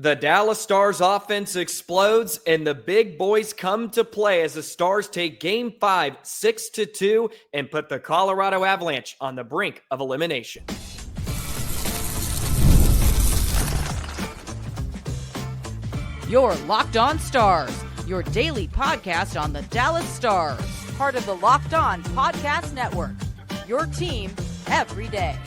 The Dallas Stars offense explodes, and the big boys come to play as the Stars take Game 5, 6-2, and put the Colorado Avalanche on the brink of elimination. You're Locked On Stars, your daily podcast on the Dallas Stars, part of the Locked On Podcast Network, your team every day.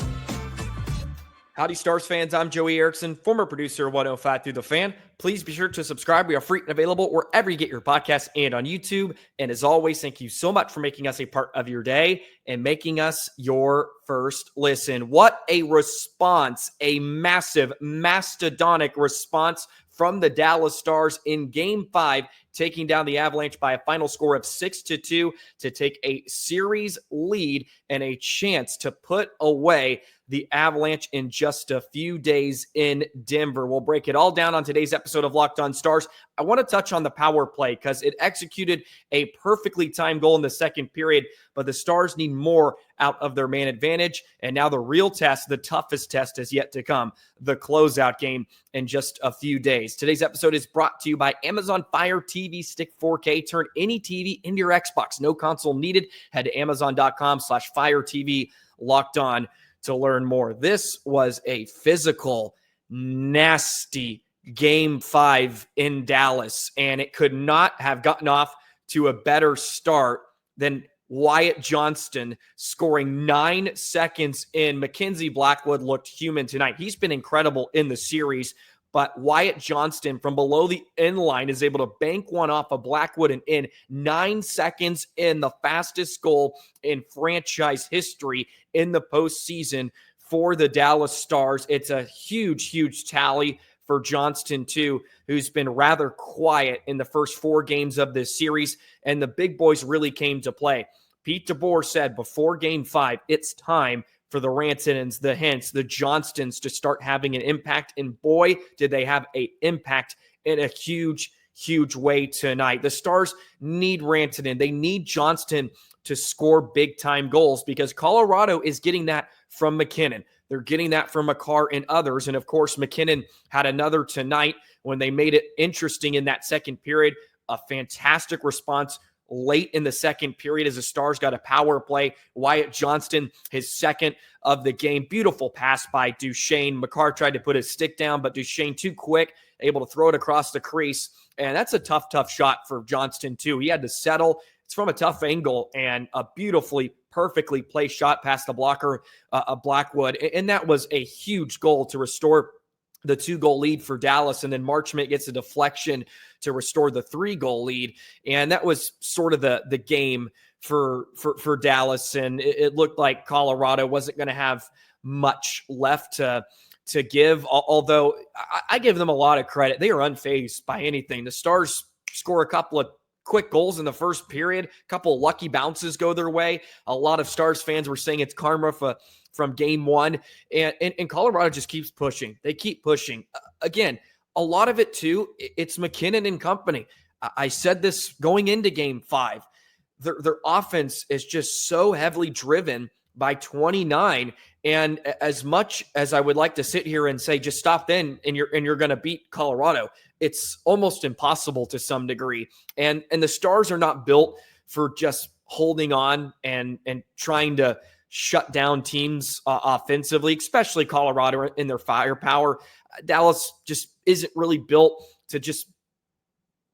Howdy, Stars fans. I'm Joey Erickson, former producer of 105 Through the Fan. Please be sure to subscribe. We are free and available wherever you get your podcasts and on YouTube. And as always, thank you so much for making us a part of your day and making us your first listen. What a response, a massive, mastodonic response from the Dallas Stars in Game 5, taking down the Avalanche by a final score of 6-2 to take a series lead and a chance to put away the Avalanche in just a few days in Denver. We'll break it all down on today's episode of Locked On Stars. I want to touch on the power play because it executed a perfectly timed goal in the second period, but the Stars need more out of their man advantage. And now the real test, the toughest test, is yet to come, the closeout game in just a few days. Today's episode is brought to you by Amazon Fire TV Stick 4K. Turn any TV into your Xbox. No console needed. Head to Amazon.com/Fire TV Locked On to learn more. This was a physical, nasty Game 5 in Dallas, and it could not have gotten off to a better start than Wyatt Johnston scoring 9 seconds in. Mackenzie Blackwood looked human tonight. He's been incredible in the series, but Wyatt Johnston from below the end line is able to bank one off of Blackwood and in 9 seconds in, the fastest goal in franchise history in the postseason for the Dallas Stars. It's a huge, huge tally for Johnston, too, who's been rather quiet in the first 4 games of this series, and the big boys really came to play. Pete DeBoer said before Game 5, it's time for the Rantanens, the Hintz, the Johnstons to start having an impact, and boy, did they have an impact in a huge, huge way tonight. The Stars need Rantanen. They need Johnston to score big-time goals because Colorado is getting that from McKinnon. They're getting that from Makar and others. And, of course, McKinnon had another tonight when they made it interesting in that second period. A fantastic response late in the second period as the Stars got a power play. Wyatt Johnston, his second of the game. Beautiful pass by Duchesne. Makar tried to put his stick down, but Duchesne too quick, able to throw it across the crease. And that's a tough, tough shot for Johnston, too. He had to settle. It's from a tough angle and a beautifully, perfectly placed shot past the blocker, Blackwood. And that was a huge goal to restore the 2-goal lead for Dallas. And then Marchment gets a deflection to restore the 3-goal lead. And that was sort of the game for Dallas. And it looked like Colorado wasn't going to have much left to give, although I give them a lot of credit. They are unfazed by anything. The Stars score a couple of quick goals in the first period. A couple of lucky bounces go their way. A lot of Stars fans were saying it's karma from Game 1. And Colorado just keeps pushing. They keep pushing. Again, a lot of it, too, it's McKinnon and company. I said this going into Game 5. Their offense is just so heavily driven by 29. And as much as I would like to sit here and say, just stop then and you're going to beat Colorado, it's almost impossible to some degree. And the Stars are not built for just holding on and trying to shut down teams offensively, especially Colorado in their firepower. Dallas just isn't really built to just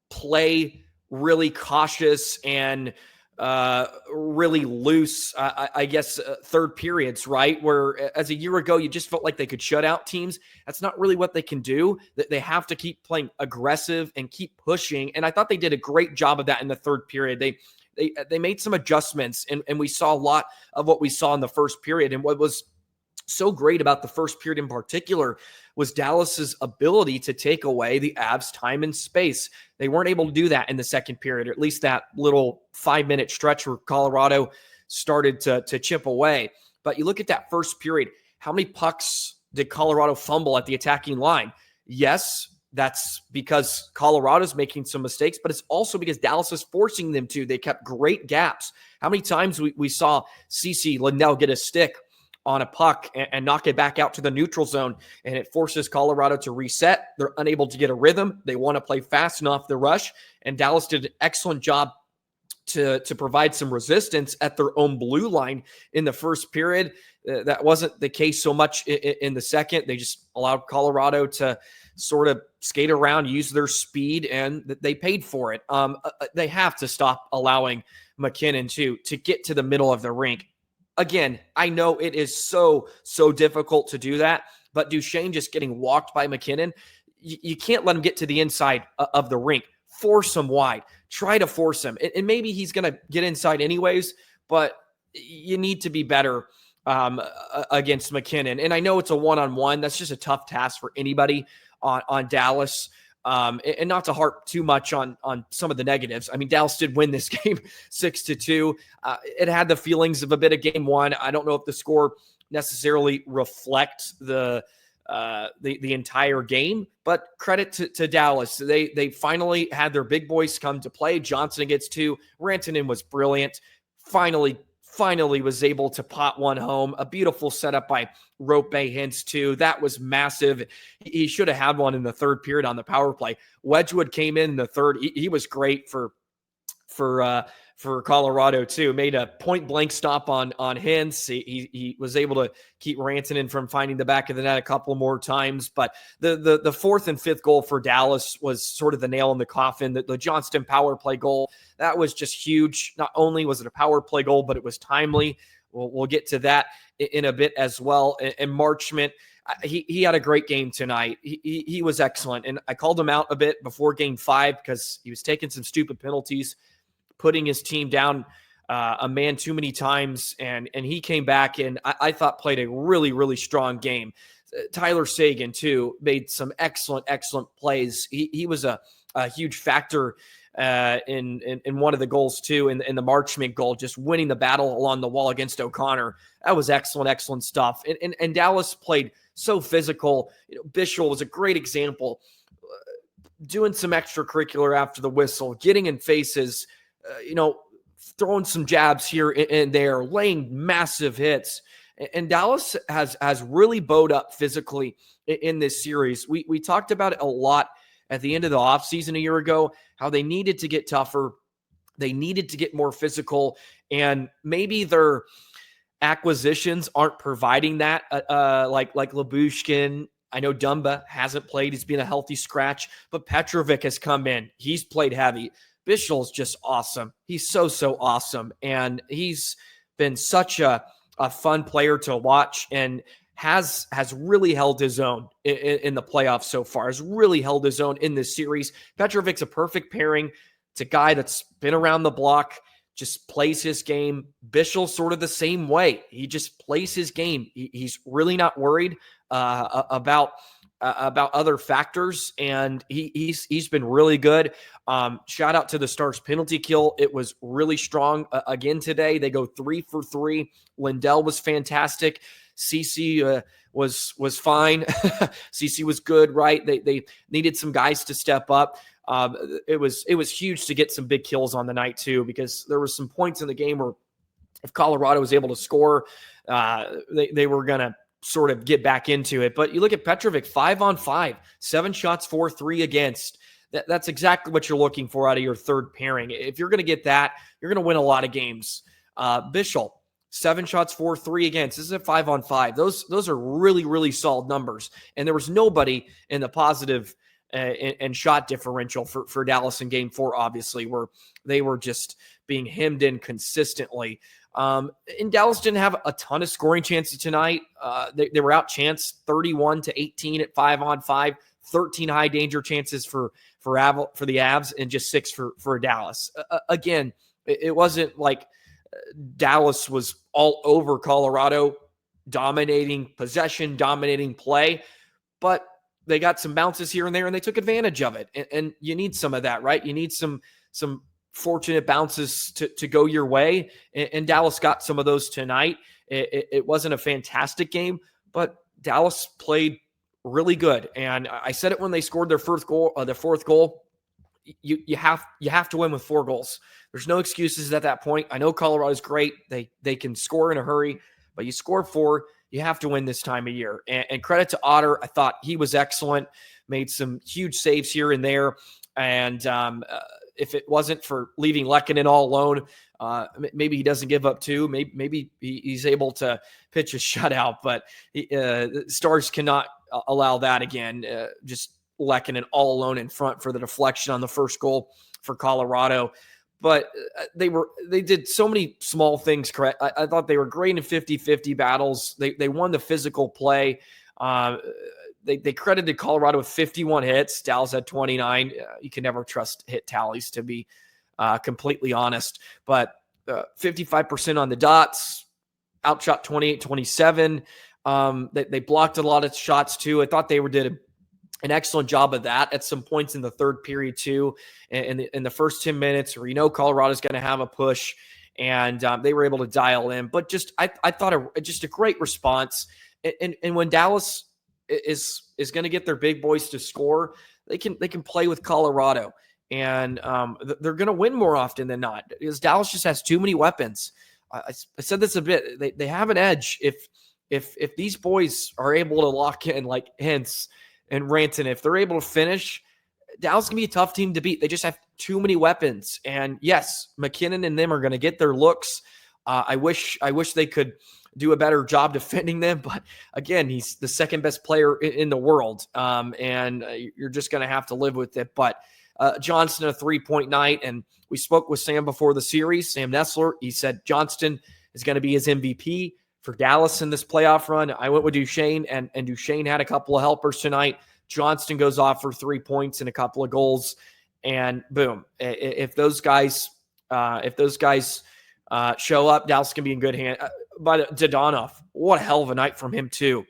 play really cautious and really loose, I guess, third periods, right? Where as a year ago, you just felt like they could shut out teams. That's not really what they can do. They have to keep playing aggressive and keep pushing. And I thought they did a great job of that in the third period. They made some adjustments, and we saw a lot of what we saw in the first period. And what was so great about the first period in particular was Dallas's ability to take away the Avs' time and space. They weren't able to do that in the second period, or at least that little 5-minute stretch where Colorado started to chip away. But you look at that first period, how many pucks did Colorado fumble at the attacking line? Yes, that's because Colorado's making some mistakes, but it's also because Dallas is forcing them to. They kept great gaps. How many times we saw CeCe Lindell get a stick on a puck and knock it back out to the neutral zone, and it forces Colorado to reset. They're unable to get a rhythm. They want to play fast and off the rush, and Dallas did an excellent job to provide some resistance at their own blue line in the first period. That wasn't the case so much in the second. They just allowed Colorado to sort of skate around, use their speed, and they paid for it. They have to stop allowing McKinnon to get to the middle of the rink. Again, I know it is so difficult to do that, but Duchesne just getting walked by McKinnon, you can't let him get to the inside of the rink. Force him wide. Try to force him. And maybe he's going to get inside anyways, but you need to be better against McKinnon. And I know it's a one-on-one. That's just a tough task for anybody on Dallas. And not to harp too much on some of the negatives. I mean, Dallas did win this game 6-2. It had the feelings of a bit of game one. I don't know if the score necessarily reflects the entire game, but credit to Dallas. They finally had their big boys come to play. Johnston gets 2. Rantanen was brilliant. Finally was able to pot one home. A beautiful setup by Roope Hintz too. That was massive. He should have had one in the third period on the power play. Wedgwood came in the third. He was great for Colorado too. Made a point blank stop on Hintz. He was able to keep Rantanen from finding the back of the net a couple more times. But the fourth and fifth goal for Dallas was sort of the nail in the coffin. The Johnston power play goal, that was just huge. Not only was it a power play goal, but it was timely. We'll get to that in a bit as well. And Marchment, he had a great game tonight. He was excellent. And I called him out a bit before game 5 because he was taking some stupid penalties, putting his team down a man too many times, and he came back and I thought played a really strong game. Tyler Seguin too made some excellent plays. He was a huge factor in one of the goals too, in the Marchment goal, just winning the battle along the wall against O'Connor. That was excellent stuff. And Dallas played so physical. Bischel was a great example, doing some extracurricular after the whistle, getting in faces, throwing some jabs here and there, laying massive hits. And Dallas has really bowed up physically in this series. We talked about it a lot at the end of the offseason a year ago, how they needed to get tougher. They needed to get more physical, and maybe their acquisitions aren't providing that, like Lyubushkin. I know Dumba hasn't played. He's been a healthy scratch, but Petrovic has come in. He's played heavy. Bischel's just awesome. He's so awesome. And he's been such a fun player to watch, and has really held his own in the playoffs so far, has really held his own in this series. Petrovic's a perfect pairing. It's a guy that's been around the block, just plays his game. Bischel's sort of the same way. He just plays his game. He's really not worried about other factors, and he's been really good. Shout out to the Stars penalty kill. It was really strong again today. They go 3 for 3. Lindell was fantastic. CC was fine. CC was good, right? They needed some guys to step up. It was huge to get some big kills on the night too, because there were some points in the game where if Colorado was able to score, they were going to sort of get back into it. But you look at Petrovic, 5-on-5, 7 shots, 4-3 against. That's exactly what you're looking for out of your third pairing. If you're going to get that, you're going to win a lot of games. Bischel, 7 shots, 4-3 against. This is a 5-on-5. Those are really solid numbers. And there was nobody in the positive and shot differential for Dallas in game 4, obviously, where they were just being hemmed in consistently. And Dallas didn't have a ton of scoring chances tonight. They were outchanced 31-18 at 5-on-5, 13 high danger chances for the Avs, and just 6 for Dallas. Again, it wasn't like Dallas was all over Colorado, dominating possession, dominating play, but they got some bounces here and there, and they took advantage of it. And you need some of that, right? You need some fortunate bounces to go your way, and Dallas got some of those tonight. It wasn't a fantastic game, but Dallas played really good. And I said it when they scored their fourth goal. You have to win with 4 goals. There's no excuses at that point. I know Colorado's great. They can score in a hurry, but you score 4, you have to win this time of year. And credit to Otter. I thought he was excellent, made some huge saves here and there. And if it wasn't for leaving Lehkonen all alone, maybe he doesn't give up two. Maybe he's able to pitch a shutout, but Stars cannot allow that again. Just Lehkonen all alone in front for the deflection on the first goal for Colorado. But they did so many small things correct. I thought they were great in 50-50 battles. They won the physical play. They credited Colorado with 51 hits. Dallas had 29. You can never trust hit tallies, to be completely honest. But 55% on the dots, outshot 28-27. They blocked a lot of shots too. I thought they did an excellent job of that at some points in the third period too. In the first 10 minutes, where Colorado's going to have a push, and they were able to dial in. But just I thought just a great response. And when Dallas is going to get their big boys to score, they can play with Colorado, and they're going to win more often than not, because Dallas just has too many weapons. I said this a bit. They have an edge if these boys are able to lock in, like Hintz and Rantanen. If they're able to finish, Dallas can be a tough team to beat. They just have too many weapons. And yes, McKinnon and them are going to get their looks. I wish they could do a better job defending them. But again, he's the second best player in the world. And you're just going to have to live with it. But Johnston, a 3-point night. And we spoke with Sam before the series, Sam Nessler. He said Johnston is going to be his MVP for Dallas in this playoff run. I went with Duchesne, and Duchesne had a couple of helpers tonight. Johnston goes off for 3 points and a couple of goals, and boom! If those guys show up, Dallas can be in good hand. But Dodonov, what a hell of a night from him too.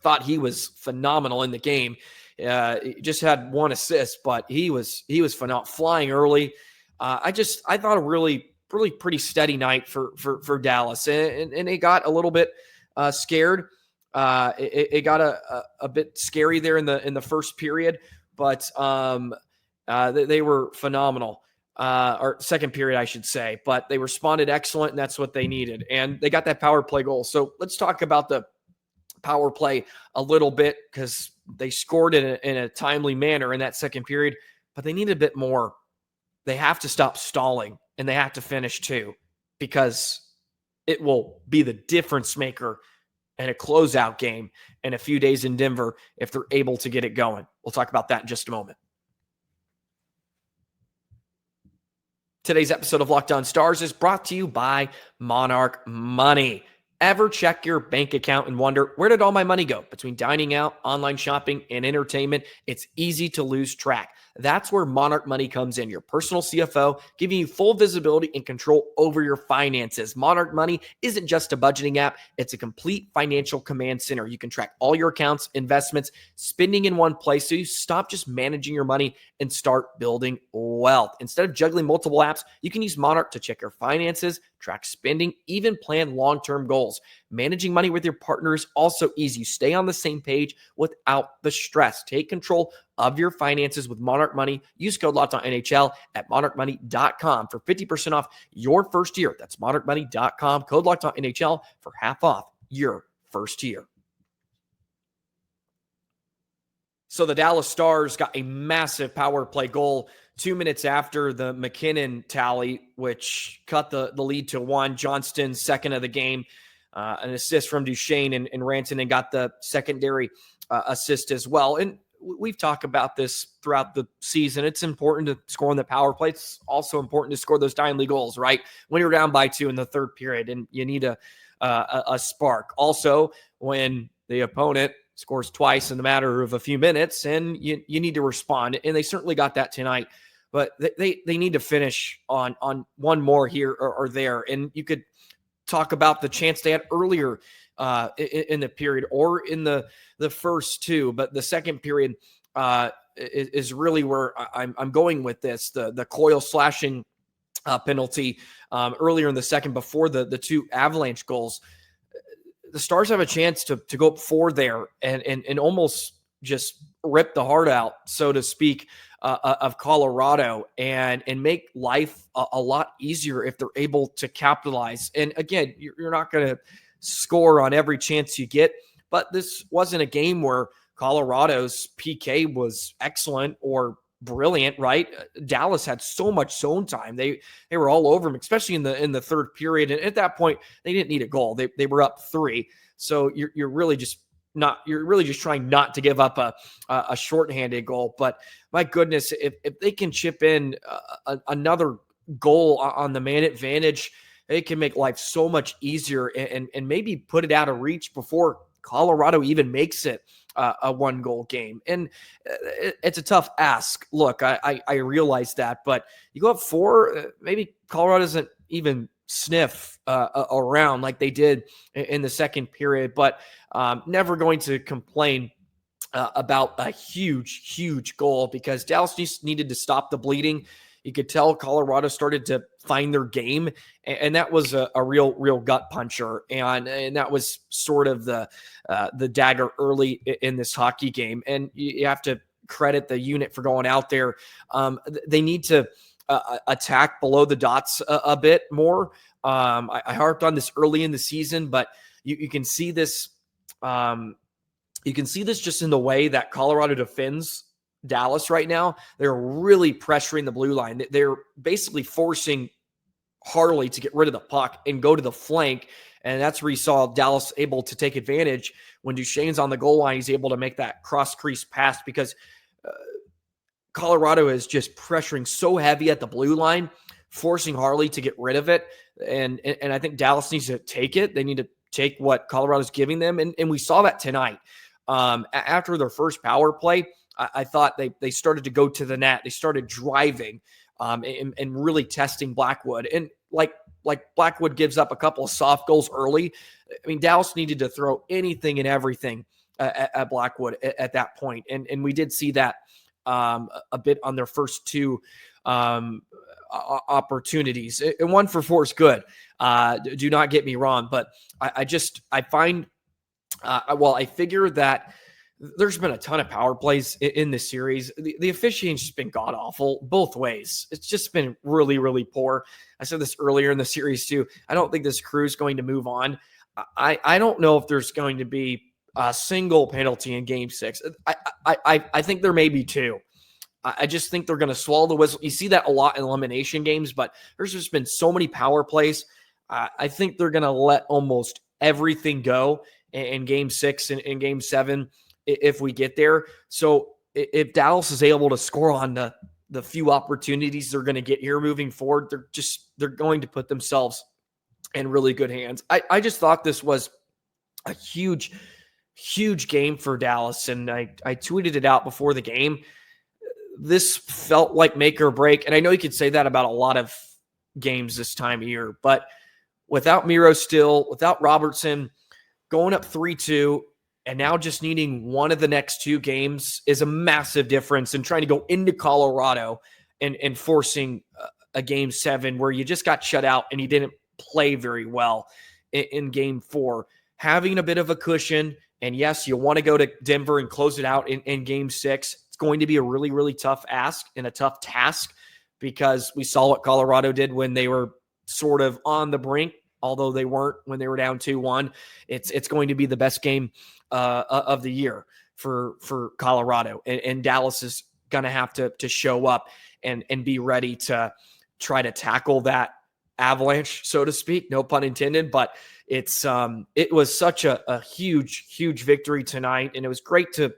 Thought he was phenomenal in the game. He just had one assist, but he was phenomenal, flying early. I thought a really pretty steady night for Dallas, and it got a little bit scared. It got a bit scary there in the first period, but they were phenomenal. Or second period, I should say, but they responded excellent, and that's what they needed. And they got that power play goal. So let's talk about the power play a little bit, because they scored in a timely manner in that second period, but they need a bit more. They have to stop stalling, and they have to finish too, because it will be the difference maker in a closeout game in a few days in Denver if they're able to get it going. We'll talk about that in just a moment. Today's episode of Locked On Stars is brought to you by Monarch Money. Ever check your bank account and wonder, where did all my money go? Between dining out, online shopping, and entertainment, it's easy to lose track. That's where Monarch Money comes in, your personal CFO, giving you full visibility and control over your finances. Monarch Money isn't just a budgeting app, it's a complete financial command center. You can track all your accounts, investments, spending in one place, so you stop just managing your money and start building wealth. Instead of juggling multiple apps, you can use Monarch to check your finances, track spending, even plan long-term goals. Managing money with your partner is also easy. You stay on the same page without the stress. Take control of your finances with Monarch Money. Use code LOCKEDONNHL at monarchmoney.com for 50% off your first year. That's monarchmoney.com. Code LOCKEDONNHL for half off your first year. So the Dallas Stars got a massive power play goal 2 minutes after the McKinnon tally, which cut the lead to 1. Johnston, second of the game. An assist from Duchesne, and Rantanen got the secondary assist as well. And we've talked about this throughout the season. It's important to score on the power play. It's also important to score those timely goals, right? When you're down by 2 in the third period and you need a spark. Also, when the opponent scores twice in the matter of a few minutes, and you need to respond. And they certainly got that tonight. But they need to finish on one more here or there. And you could talk about the chance they had earlier in the period or in the first two, but the second period is really where I'm going with this. The Coyle slashing penalty earlier in the second before the two Avalanche goals. The Stars have a chance to go up 4 there and almost just rip the heart out, so to speak, of Colorado and make life a lot easier if they're able to capitalize. And again, you're not going to score on every chance you get. But this wasn't a game where Colorado's PK was excellent or brilliant, right? Dallas had so much zone time. They were all over them, especially in the third period. And at that point, they didn't need a goal. They were up 3. So you're really just trying not to give up a shorthanded goal. But my goodness, if they can chip in another goal on the man advantage, it can make life so much easier and maybe put it out of reach before Colorado even makes it a 1-goal game. And it's a tough ask. Look, I realize that, but you go up 4, maybe Colorado doesn't even sniff around like they did in the second period, but never going to complain about a huge goal, because Dallas needed to stop the bleeding. You could tell Colorado started to find their game, and that was a real gut puncher, and that was sort of the dagger early in this hockey game. And you have to credit the unit for going out there. They need to attack below the dots a bit more. I harped on this early in the season, but you can see this. You can see this just in the way that Colorado defends Dallas right now. They're really pressuring the blue line. They're basically forcing Harley to get rid of the puck and go to the flank. And that's where you saw Dallas able to take advantage when Duchesne's on the goal line. He's able to make that cross-crease pass because Colorado is just pressuring so heavy at the blue line, forcing Harley to get rid of it. And I think Dallas needs to take it. They need to take what Colorado's giving them. And we saw that tonight. After their first power play, I thought they started to go to the net. They started driving and really testing Blackwood. And like Blackwood gives up a couple of soft goals early. I mean, Dallas needed to throw anything and everything at Blackwood at that point. And we did see that a bit on their first 2 opportunities. And 1 for 4 is good. Do not get me wrong, but I find I figure that there's been a ton of power plays in this series. The officiating's just been god-awful both ways. It's just been really poor. I said this earlier in the series too. I don't think this crew is going to move on. I don't know if there's going to be a single penalty in Game 6. I think there may be 2. I just think they're going to swallow the whistle. You see that a lot in elimination games, but there's just been so many power plays. I think they're going to let almost everything go in Game 6 and in Game 7 if we get there. So if Dallas is able to score on the few opportunities they're going to get here moving forward, they're going to put themselves in really good hands. I just thought this was a huge game for Dallas, and I tweeted it out before the game. This felt like make or break, and I know you could say that about a lot of games this time of year, but without Miro still, without Robertson, going up 3-2, and now just needing one of the next 2 games is a massive difference in trying to go into Colorado and forcing a Game 7 where you just got shut out and you didn't play very well in Game 4. Having a bit of a cushion, and yes, you want to go to Denver and close it out in Game 6. It's going to be a really tough ask and a tough task, because we saw what Colorado did when they were sort of on the brink, although they weren't when they were down 2-1. It's going to be the best game of the year for Colorado, and Dallas is going to have to show up and be ready to try to tackle that avalanche, so to speak. No pun intended, but it was such a huge victory tonight, and it was great to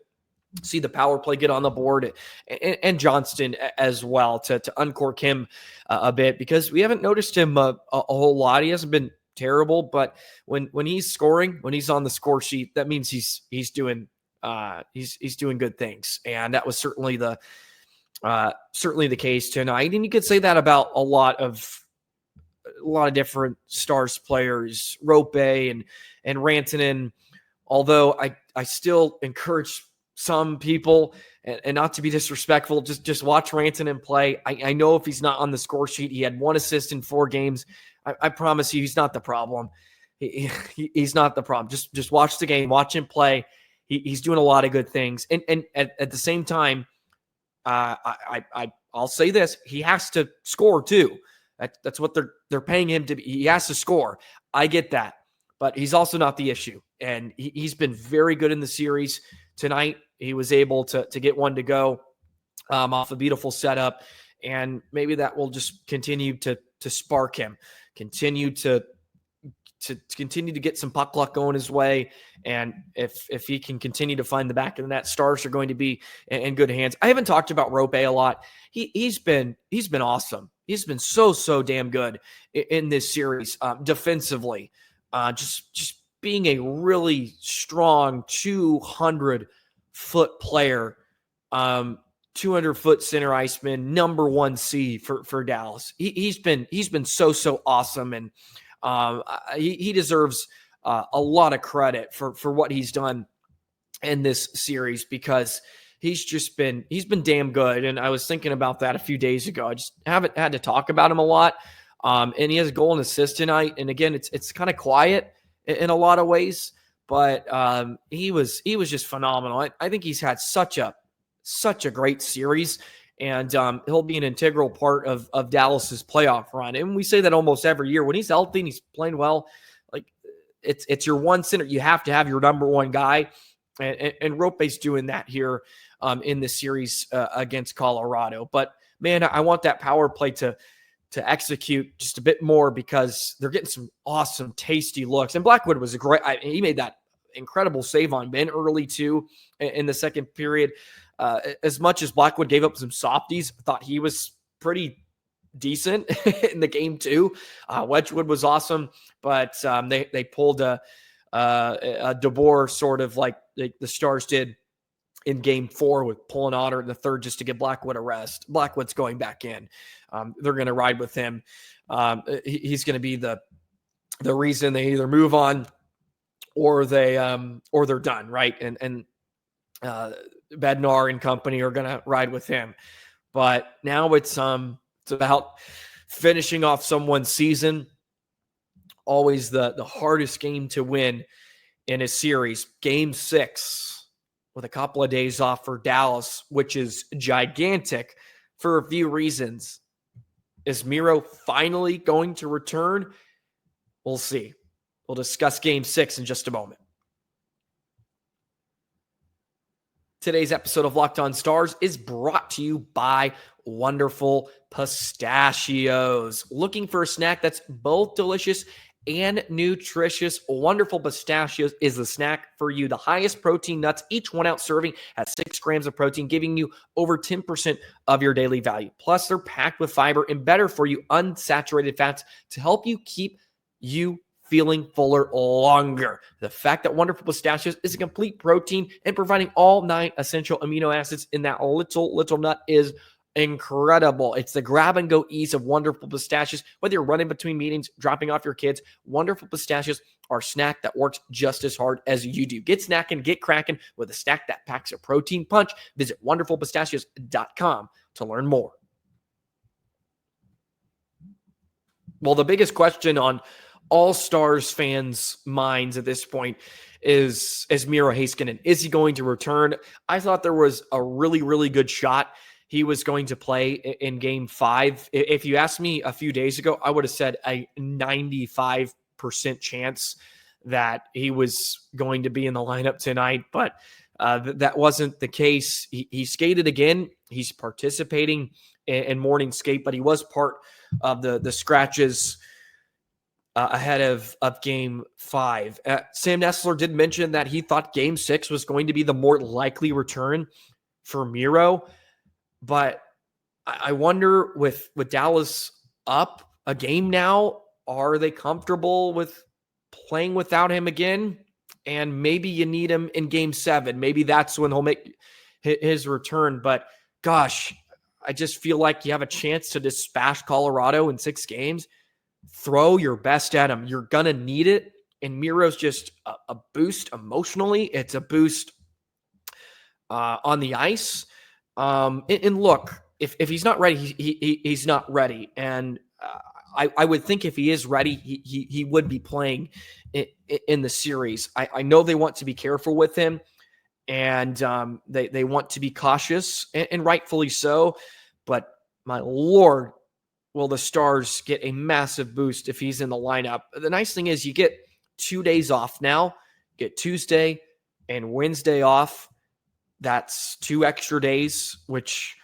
see the power play get on the board, and Johnston as well, to uncork him a bit, because we haven't noticed him a whole lot. He hasn't been terrible, but when he's scoring, when he's on the score sheet, that means he's doing good things, and that was certainly the case tonight. And you could say that about a lot of different Stars players, Roope and Rantanen. Although I still encourage some people, and not to be disrespectful, just watch Rantanen play. I know if he's not on the score sheet, he had 1 assist in 4 games. I promise you, he's not the problem. He's not the problem. Just watch the game, watch him play. He's doing a lot of good things. And at the same time, I'll say this: he has to score too. That's what they're paying him to be. He has to score. I get that, but he's also not the issue. And he's been very good in the series. Tonight, he was able to get one to go off a beautiful setup. And maybe that will just continue to spark him, continue to get some puck luck going his way. And if he can continue to find the back of the net, Stars are going to be in good hands. I haven't talked about Roope a lot. He's been awesome. He's been so damn good in this series defensively. Just being a really strong 200-foot player, 200-foot center iceman, number 1C for Dallas. He's been so awesome, and he deserves a lot of credit for what he's done in this series, because he's been damn good. And I was thinking about that a few days ago. I just haven't had to talk about him a lot. And he has a goal and assist tonight. And again, it's kind of quiet in a lot of ways, but he was just phenomenal. I think he's had such a great series, and he'll be an integral part of Dallas's playoff run. And we say that almost every year. When he's healthy and he's playing well, like it's your one center. You have to have your number one guy, and Roope's doing that here in the series against Colorado. But man, I want that power play to execute just a bit more, because they're getting some awesome, tasty looks. And Blackwood was he made that incredible save on Ben early too in the second period. As much as Blackwood gave up some softies, I thought he was pretty decent in the game too. Wedgwood was awesome, but they pulled a DeBoer sort of like the Stars did in game 4 with pulling Otter in the third just to give Blackwood a rest. Blackwood's going back in. They're going to ride with him. He's going to be the reason they either move on or they're done, right? And Bednar and company are going to ride with him. But now it's about finishing off someone's season. Always the hardest game to win in a series. Game 6 with a couple of days off for Dallas, which is gigantic for a few reasons. Is Miro finally going to return? We'll see. We'll discuss Game 6 in just a moment. Today's episode of Locked On Stars is brought to you by Wonderful Pistachios. Looking for a snack that's both delicious and nutritious? Wonderful Pistachios is the snack for you. The highest protein nuts, each 1 ounce serving has 6 grams of protein, giving you over 10% of your daily value. Plus, they're packed with fiber and better for you unsaturated fats to help you keep you feeling fuller longer. The fact that Wonderful Pistachios is a complete protein and providing all 9 essential amino acids in that little nut is incredible. It's the grab and go ease of Wonderful Pistachios. Whether you're running between meetings, dropping off your kids, Wonderful Pistachios are a snack that works just as hard as you do. Get snacking, get cracking with a snack that packs a protein punch. Visit wonderfulpistachios.com to learn more. Well, the biggest question on all Stars fans' minds at this point is Miro Heiskanen. Is he going to return? I thought there was a really good shot he was going to play in Game 5. If you asked me a few days ago, I would have said a 95% chance that he was going to be in the lineup tonight, but that wasn't the case. He skated again. He's participating in morning skate, but he was part of the scratches ahead of Game 5. Sam Nessler did mention that he thought Game 6 was going to be the more likely return for Miro, but I wonder with Dallas up a game now, are they comfortable with playing without him again? And maybe you need him in Game 7. Maybe that's when he'll make his return. But gosh, I just feel like you have a chance to dispatch Colorado in 6 games. Throw your best at him. You're going to need it. And Miro's just a boost emotionally. It's a boost on the ice. And look, if he's not ready, he's not ready. And I would think if he is ready, he would be playing in the series. I know they want to be careful with him, and they want to be cautious, and rightfully so. But my Lord, will the Stars get a massive boost if he's in the lineup? The nice thing is you get 2 days off now, get Tuesday and Wednesday off. That's 2 extra days, which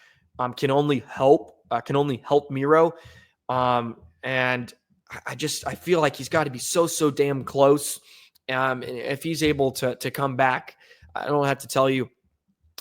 can only help Miro. And I feel like he's got to be so damn close. If he's able to come back, I don't have to tell you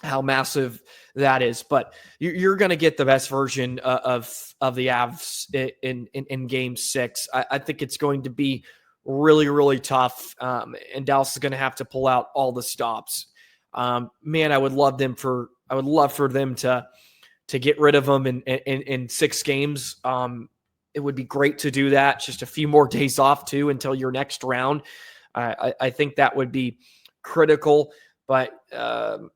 how massive that is, but you're going to get the best version of the Avs in Game 6. I think it's going to be really tough, and Dallas is going to have to pull out all the stops. Man, I would love for them to get rid of them in 6 games. It would be great to do that. Just a few more days off too until your next round. I think that would be critical, but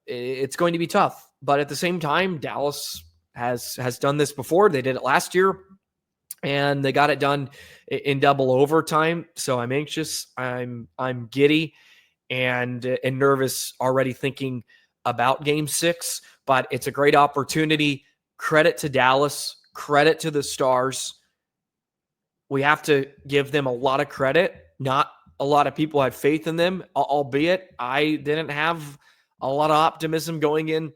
it's going to be tough. But at the same time, Dallas has done this before. They did it last year, and they got it done in double overtime. So I'm anxious. I'm giddy and nervous already thinking about Game 6. But it's a great opportunity. Credit to Dallas. Credit to the Stars. We have to give them a lot of credit. Not a lot of people had faith in them, albeit I didn't have a lot of optimism going into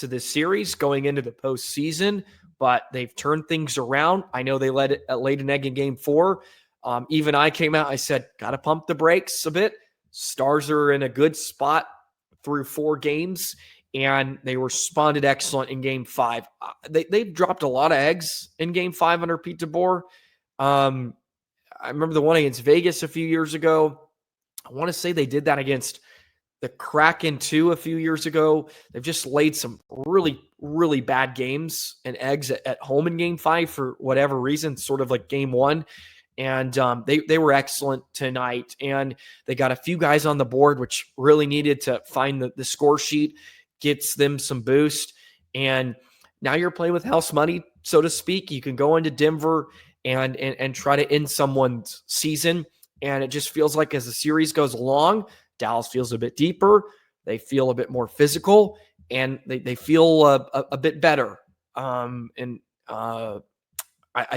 the series, going into the postseason, but they've turned things around. I know they laid an egg in Game 4. Even I came out, I said, got to pump the brakes a bit. Stars are in a good spot through 4 games, and they responded excellent in Game 5. They've dropped a lot of eggs in Game 5 under Pete DeBoer. I remember the one against Vegas a few years ago. I want to say they did that against the Kraken too a few years ago. They've just laid some really bad games and eggs at home in Game 5 for whatever reason, sort of like Game 1. And they were excellent tonight. And they got a few guys on the board, which really needed to find the score sheet, gets them some boost. And now you're playing with house money, so to speak. You can go into Denver and try to end someone's season. And it just feels like as the series goes along, Dallas feels a bit deeper. They feel a bit more physical, and they feel a bit better. I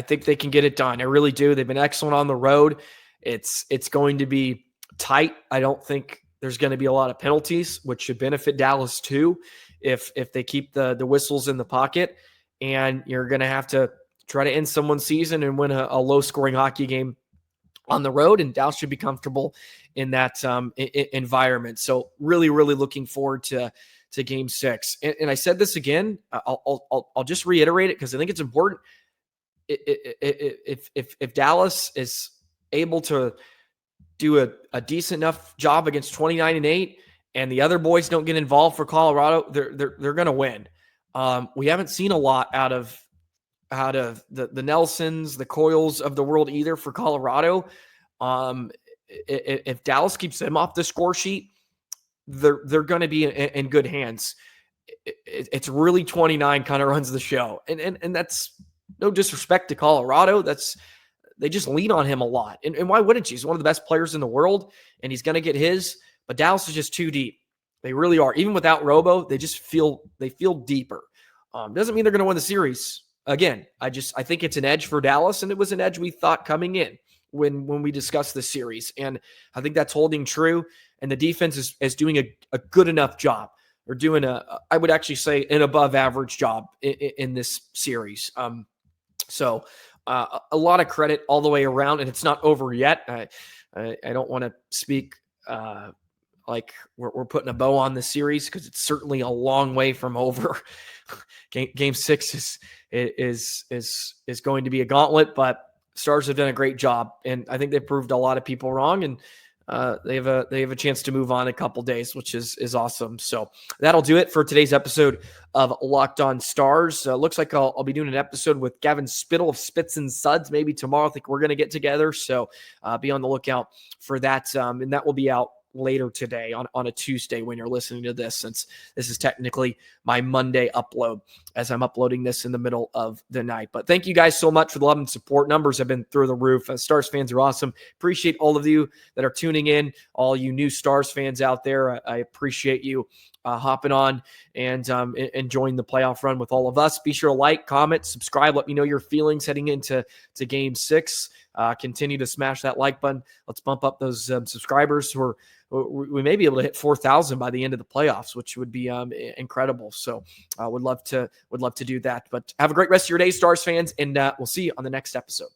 think they can get it done. I really do. They've been excellent on the road. It's going to be tight. I don't think there's going to be a lot of penalties, which should benefit Dallas too, if they keep the whistles in the pocket. And you're going to have to try to end someone's season and win a low-scoring hockey game on the road, and Dallas should be comfortable in that environment. So really looking forward to Game 6. And I said this again. I'll just reiterate it because I think it's important. If Dallas is able to do a decent enough job against 29-8, and the other boys don't get involved for Colorado, they're going to win. We haven't seen a lot out of the Nelsons, the Coyles of the world either for Colorado. If Dallas keeps them off the score sheet, they're going to be in good hands. It's really 29 kind of runs the show, and that's no disrespect to Colorado. They just lean on him a lot, and why wouldn't you? He's one of the best players in the world, and he's going to get his. But Dallas is just too deep. They really are. Even without Robo, they feel deeper. Doesn't mean they're going to win the series. Again, I think it's an edge for Dallas, and it was an edge we thought coming in when we discussed the series. And I think that's holding true, and the defense is doing a good enough job. They're doing I would actually say an above average job in this series. So a lot of credit all the way around, and it's not over yet. I don't want to speak like we're putting a bow on the series, because it's certainly a long way from over. Game 6 is going to be a gauntlet, but Stars have done a great job, and I think they proved a lot of people wrong, and they have a chance to move on in a couple days, which is awesome. So that'll do it for today's episode of Locked On Stars. Looks like I'll be doing an episode with Gavin Spittle of Spits and Suds maybe tomorrow. I think we're going to get together, so be on the lookout for that, and that will be out later today on a Tuesday when you're listening to this, since this is technically my Monday upload, as I'm uploading this in the middle of the night. But thank you guys so much for the love and support. Numbers have been through the roof. Stars fans are awesome. Appreciate all of you that are tuning in, all you new Stars fans out there. I appreciate you hopping on and enjoying the playoff run with all of us. Be sure to like, comment, subscribe. Let me know your feelings heading into Game 6. Continue to smash that like button. Let's bump up those subscribers. We may be able to hit 4,000 by the end of the playoffs, which would be incredible. So would love to do that. But have a great rest of your day, Stars fans, and we'll see you on the next episode.